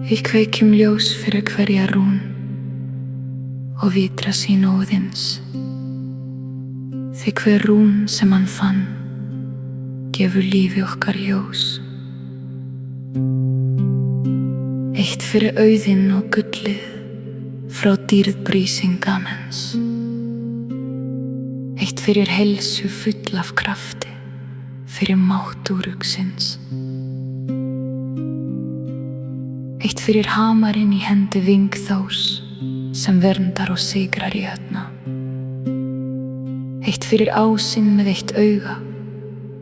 Við kveikjum ljós fyrir hverja rún og vitra sín Óðins. Því hver rún sem hann fann gefur lífi okkar ljós. Eitt fyrir auðinn og gullið frá dýrð Brísingamens. Eitt fyrir heilsu full af krafti fyrir mátt úrugsins. Eitt fyrir hamarinn í hendi Vingþórs sem verndar og sigrar í höfna. Eitt fyrir ásinn með eitt auga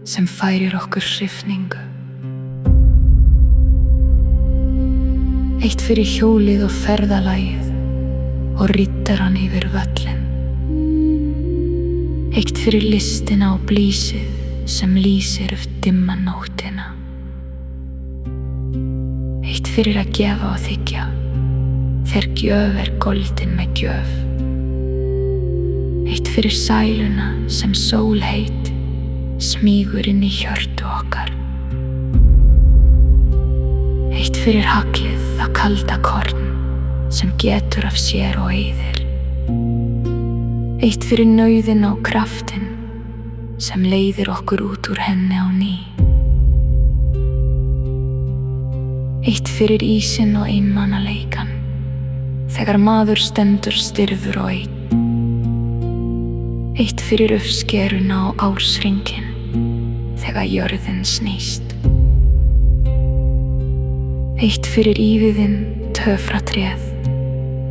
sem færir okkur hrifningu. Eitt fyrir hjólið og ferðalagið og riddarann yfir völlin. Eitt fyrir listina og blísið sem lýsir upp dimma nóttina. Eitt fyrir að gefa og þiggja þegar gjöf goldin með gjöf. Eitt fyrir sæluna sem sólheit smýgur inn í hjörtu okkar. Eitt fyrir haglið það kalda korn sem getur af sér og eyðir. Eitt fyrir nauðin og kraftin sem leiðir okkur út úr henni á ný. Eitt fyrir ísinn og einmanaleikan þegar maður stendur stirfur og einn. Eitt fyrir uppskeruna og ársringinn þegar jörðin snýst. Eitt fyrir íviðinn töfratréð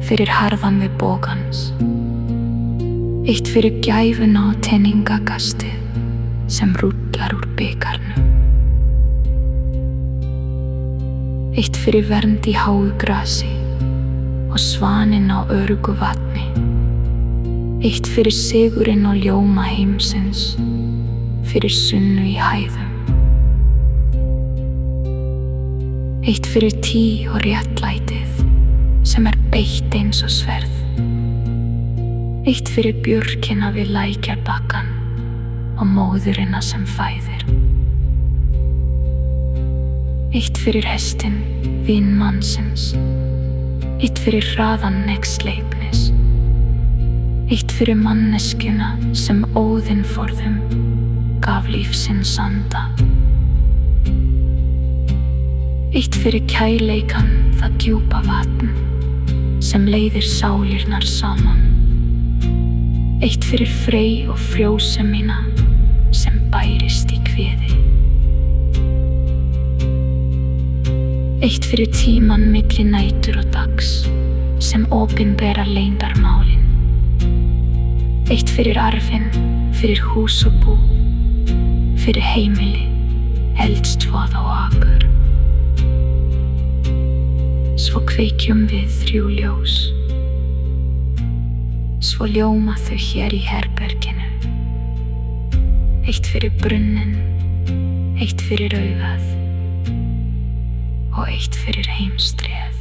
fyrir harðan við bókans. Eitt fyrir gæfuna og teningakastið sem rúllar úr bikarnum. Eitt fyrir vernd í háu grasi og svaninn á öruggu vatni. Eitt fyrir sigurinn og ljóma heimsins fyrir sunnu í hæðum. Eitt fyrir tí og réttlætið sem beitt eins og sverð. Eitt fyrir björkina við lækjarbakkann og móðurina sem fæðir. Eitt fyrir hestinn, vin mannsins. Eitt fyrir hraðan hneggsleipnis. Eitt fyrir manneskjuna sem Óðinn forðum gaf lífsins anda. Eitt fyrir kærleikann það djúpa vatn sem leiðir sálirnar saman. Eitt fyrir Frey og frjósemina sem bærist í kviði. Eitt fyrir tímann milli nætur og dags sem opinbera leyndarmálin. Eitt fyrir arfinn, fyrir hús og bú, fyrir heimili, eldstvoð og akur. Svo kveikjum við 3 ljós. Svo ljóma þau hér í herberginu. Eitt fyrir brunninn, eitt fyrir augað og eitt fyrir heimstréð.